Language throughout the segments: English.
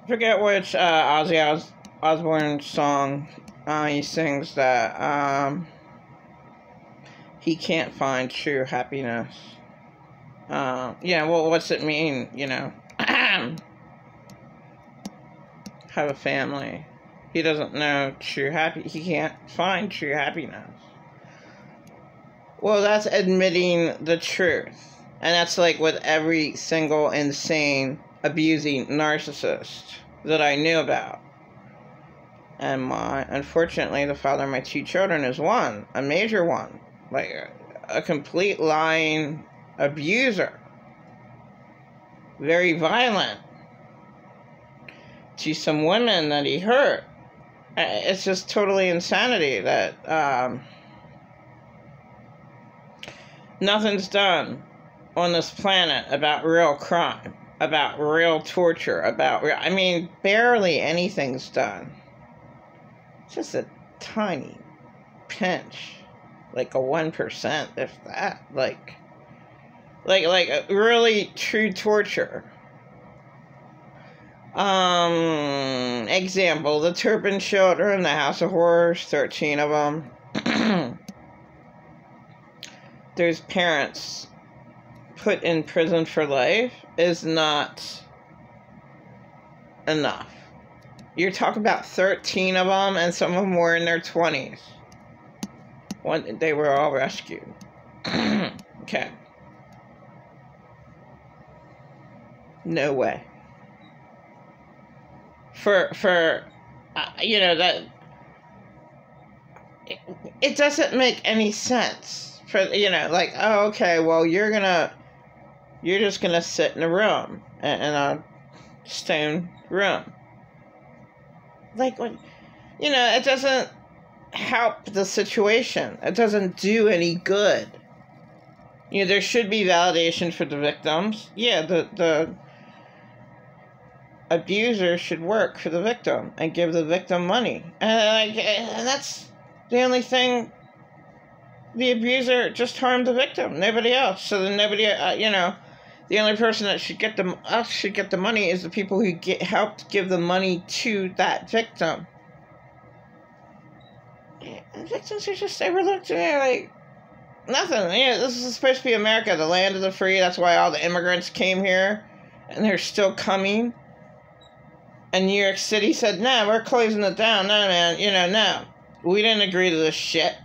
forget which Osbourne song he sings that he can't find true happiness. Yeah, well, what's it mean, you know? Have a family. He doesn't know he can't find true happiness. Well, that's admitting the truth. And that's like with every single insane, abusing narcissist that I knew about. And unfortunately, the father of my 2 children is one, a major one. Like a complete lying abuser. Very violent to some women that he hurt. It's just totally insanity that nothing's done on this planet about real crime, about real torture, I mean, barely anything's done. Just a tiny pinch, like a 1%, if that, like really true torture. Example, the Turpin children, the House of Horrors, 13 of them. There's parents put in prison for life is not enough. You're talking about 13 of them, and some of them were in their 20s when they were all rescued. Okay. No way. For you know, that it doesn't make any sense. For, you know, like, oh, okay, well, you're just gonna sit in a room, in a stone room. Like, when, you know, it doesn't help the situation. It doesn't do any good. You know, there should be validation for the victims. Yeah, the abuser should work for the victim and give the victim money. And that's the only thing. The abuser just harmed the victim, nobody else. So then nobody, you know, the only person that should get the money is the people who helped give the money to that victim. Yeah, the victims are just overlooked. Like nothing. Yeah, this is supposed to be America, the land of the free. That's why all the immigrants came here, and they're still coming. And New York City said, "No, we're closing it down. No, man, you know, no, we didn't agree to this shit.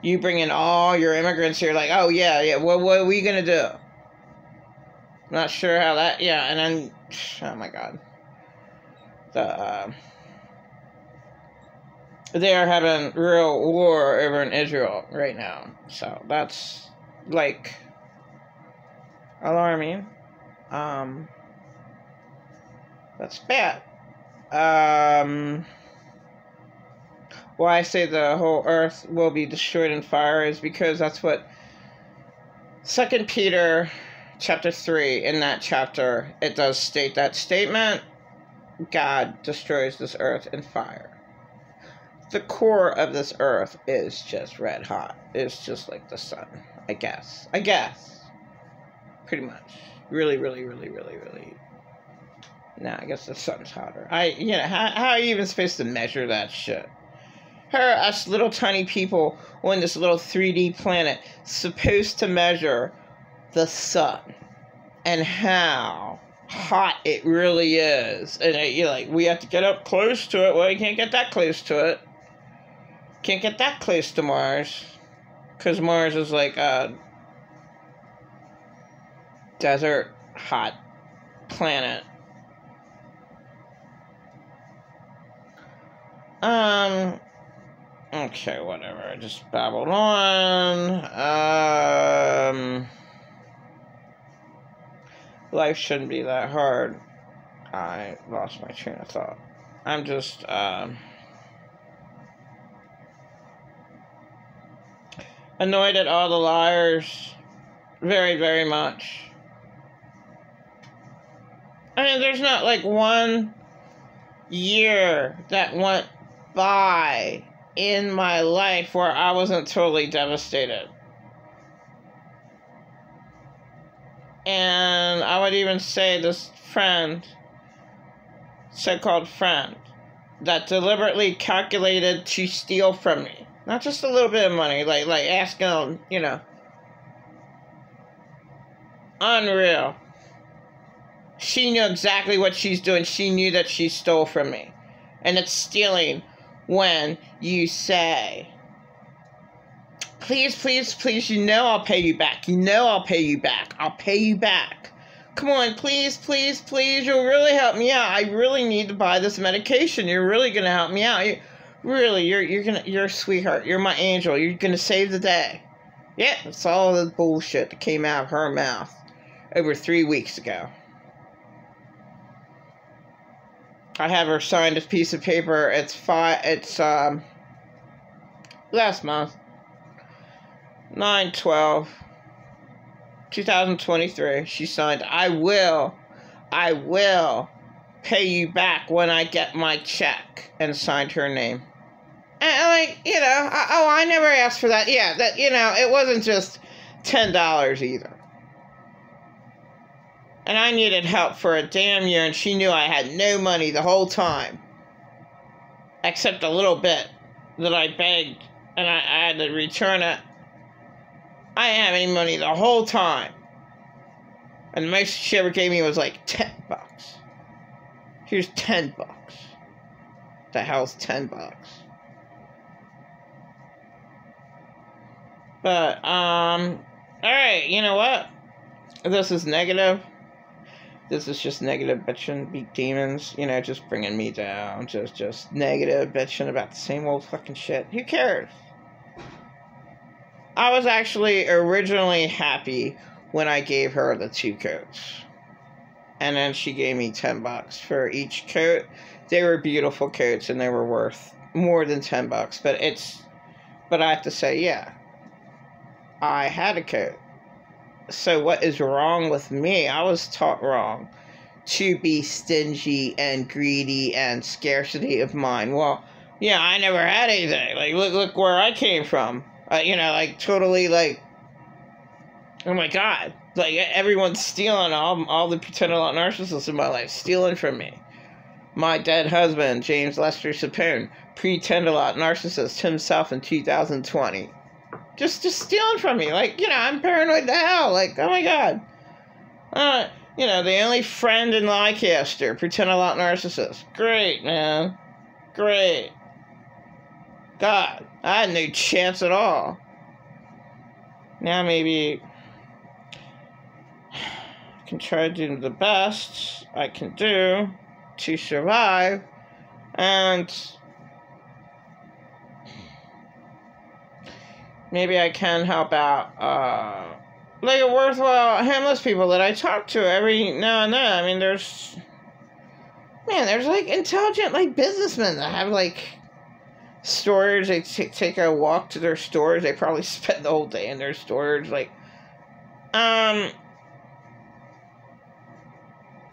You bring in all your immigrants here, like, oh yeah, what are we gonna do?" Not sure how that, yeah, and then, oh my God, they are having real war over in Israel right now, so that's, like, alarming. That's bad. Why I say the whole earth will be destroyed in fire is because that's what 2 Peter chapter 3, in that chapter, it does state that statement. God destroys this earth in fire. The core of this earth is just red hot. It's just like the sun, I guess. Pretty much. Really. No, I guess the sun's hotter. You know, how are you even supposed to measure that shit? How are us little tiny people on this little 3D planet supposed to measure the sun and how hot it really is? And you're like, we have to get up close to it. Well, you can't get that close to it. Can't get that close to Mars, because Mars is like a desert, hot planet. Okay, whatever. I just babbled on. Life shouldn't be that hard. I lost my train of thought. I'm just, annoyed at all the liars. Very, very much. I mean, there's not like 1 year that went by in my life where I wasn't totally devastated. And I would even say this friend so-called friend that deliberately calculated to steal from me. Not just a little bit of money, like asking, you know. Unreal. She knew exactly what she's doing. She knew that she stole from me. And it's stealing when you say, please, please, please, you know I'll pay you back. You know I'll pay you back. I'll pay you back. Come on, please, please, please, you'll really help me out. I really need to buy this medication. You're really going to help me out. You're a sweetheart. You're my angel. You're going to save the day. Yeah, that's all the bullshit that came out of her mouth over 3 weeks ago. I have her sign this piece of paper. It's last month. 9/12/2023. She signed, I will pay you back when I get my check, and signed her name. And like, you know, I never asked for that. Yeah, that, you know, it wasn't just $10 either. And I needed help for a damn year, and she knew I had no money the whole time. Except a little bit that I begged, and I had to return it. I didn't have any money the whole time. And the most she ever gave me was like $10. Here's $10. The hell's $10? But, alright, you know what? This is negative. This is just negative bitching, beat demons, you know, just bringing me down. Just negative bitching about the same old fucking shit. Who cares? I was actually originally happy when I gave her the 2 coats. And then she gave me $10 for each coat. They were beautiful coats and they were worth more than $10. But I have to say, yeah, I had a coat. So what is wrong with me? I was taught wrong to be stingy and greedy and scarcity of mind. Well, yeah, I never had anything. Like, look where I came from. You know, like, totally, like, oh my God. Like, everyone's stealing. All the pretend a lot narcissists in my life, stealing from me. My dead husband, James Lester Sapone, pretend a lot narcissist himself in 2020. Just stealing from me. Like, you know, I'm paranoid to hell. Like, oh my God. You know, the only friend in Leicester, pretend a lot narcissist. Great, man. Great. God, I had no chance at all. Now maybe I can try to do the best I can do to survive, and maybe I can help out, like, worthwhile homeless people that I talk to every now and then. I mean, there's like intelligent, like, businessmen that have, like, stores. They take a walk to their stores. They probably spend the whole day in their stores. Like,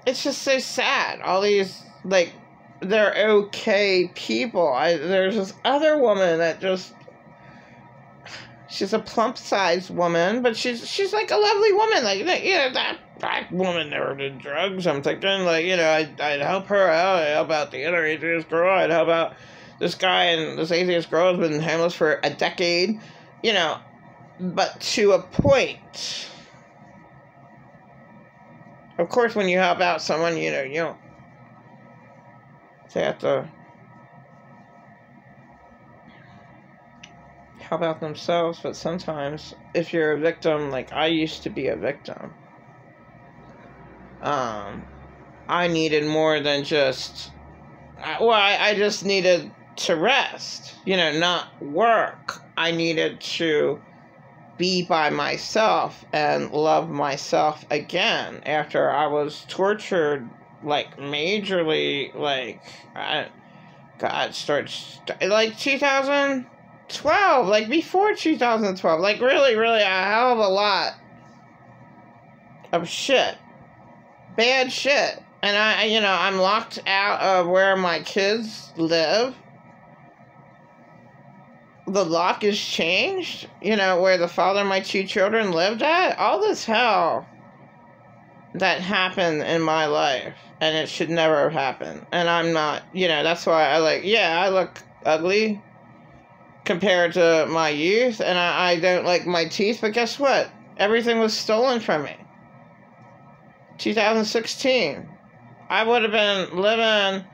it's just so sad. All these, like, they're okay people. There's this other woman that just, she's a plump-sized woman, but she's like a lovely woman. Like, you know, that black woman never did drugs. I'm thinking, like, you know, I'd help her out. I'd help out the other atheist girl. I'd help out this guy, and this atheist girl has been homeless for a decade, you know, but to a point. Of course, when you help out someone, you know, you don't, they have to help out themselves, but sometimes, if you're a victim, like I used to be a victim, I needed more than just, I just needed to rest, you know, not work. I needed to be by myself and love myself again after I was tortured, like, majorly, like, God, like, 2012, like, before 2012, like, really, really a hell of a lot of shit. Bad shit. And you know, I'm locked out of where my kids live. The lock is changed, you know, where the father of my 2 children lived at. All this hell that happened in my life, and it should never have happened. And I'm not, that's why I look ugly compared to my youth, and I don't like my teeth, but guess what? Everything was stolen from me. 2016. I would have been living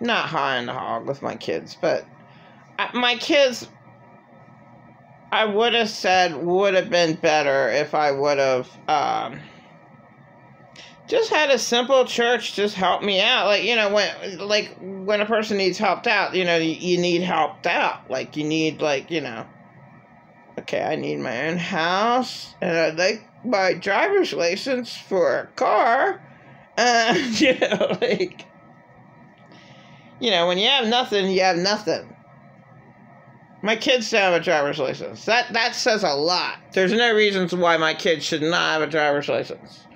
not high in the hog with my kids, but my kids, I would have said, would have been better if I would have just had a simple church just help me out. When a person needs helped out, you need helped out. You need, okay, I need my own house, and I'd like my driver's license for a car. And, when you have nothing, you have nothing. My kids don't have a driver's license. That says a lot. There's no reasons why my kids should not have a driver's license.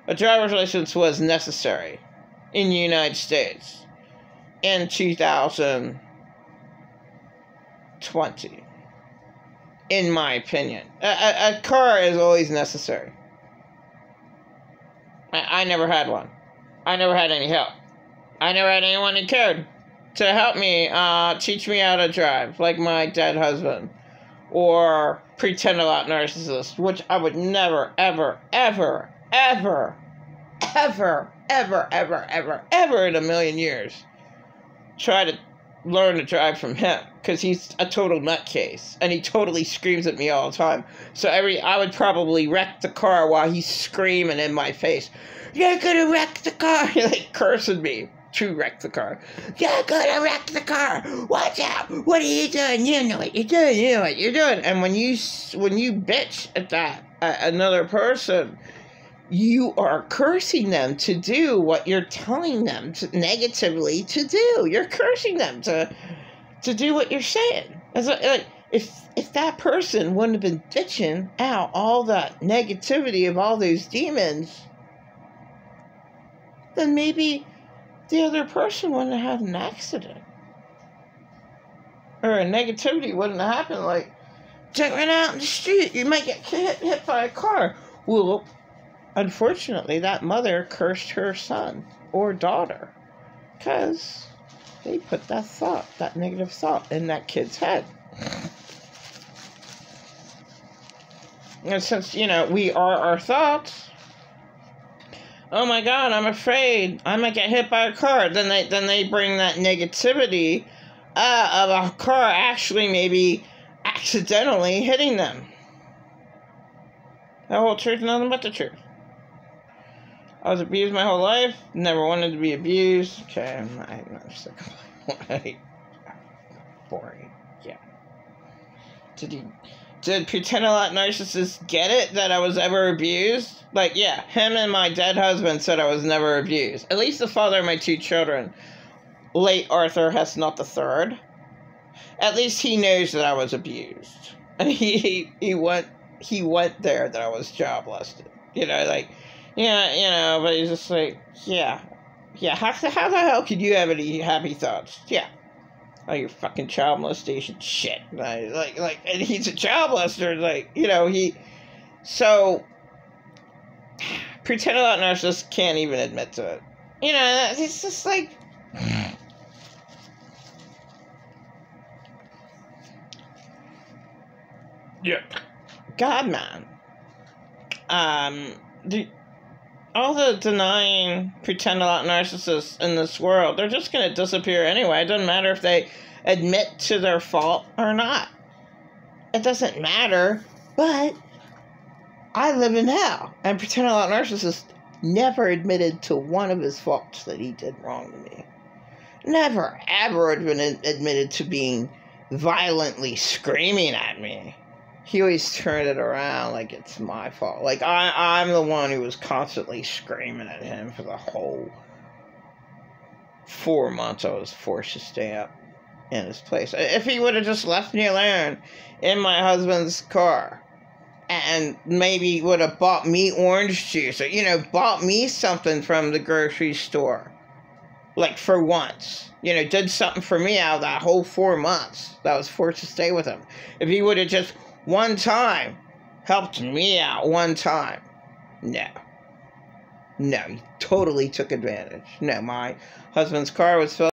A driver's license was necessary in the United States in 2020, in my opinion. A car is always necessary. I never had one. I never had any help. I never had anyone who cared to help me, teach me how to drive, like my dead husband, or pretend a lot narcissist, which I would never, ever, ever, ever, ever, ever, ever, ever, ever in a million years try to learn to drive from him, because he's a total nutcase, and he totally screams at me all the time. So I would probably wreck the car while he's screaming in my face, "You're gonna wreck the car!" Cursing me to wreck the car. "You're gonna wreck the car! Watch out! What are you doing? You know what you're doing. You know what you're doing." And when you bitch at that another person, you are cursing them to do what you're telling them negatively to do. You're cursing them to do what you're saying. If that person wouldn't have been bitching out all that negativity of all those demons, then maybe the other person wouldn't have had an accident. Or a negativity wouldn't have happened. Check right out in the street, you might get hit by a car. Well, unfortunately, that mother cursed her son or daughter because they put that negative thought in that kid's head. And since, we are our thoughts, oh my God, I'm afraid I might get hit by a car. Then they bring that negativity of a car actually maybe accidentally hitting them. The whole truth, nothing but the truth. I was abused my whole life. Never wanted to be abused. Okay, I'm not sick of it. Boring. Yeah. Did pretend a lot narcissists get it that I was ever abused? Him and my dead husband said I was never abused. At least the father of my two children, late Arthur Hess, not the third. At least he knows that I was abused. And he went there that I was job lusted. But he's just yeah, how the hell could you have any happy thoughts? Yeah. Oh, your fucking child molestation shit. And he's a child molester, so, pretend a lot narcissists can't even admit to it. It's just yeah. God, man. All the denying, pretend a lot narcissists in this world, they're just going to disappear anyway. It doesn't matter if they admit to their fault or not. It doesn't matter, but I live in hell. And pretend a lot narcissist never admitted to one of his faults that he did wrong to me. Never, ever admitted to being violently screaming at me. He always turned it around like it's my fault. I'm the one who was constantly screaming at him for the whole 4 months I was forced to stay up in his place. If he would have just left me alone in my husband's car and maybe would have bought me orange juice or, bought me something from the grocery store, for once, did something for me out of that whole 4 months that I was forced to stay with him. If he would have just one time helped me out one time, No. No, he totally took advantage. No, my husband's car was filled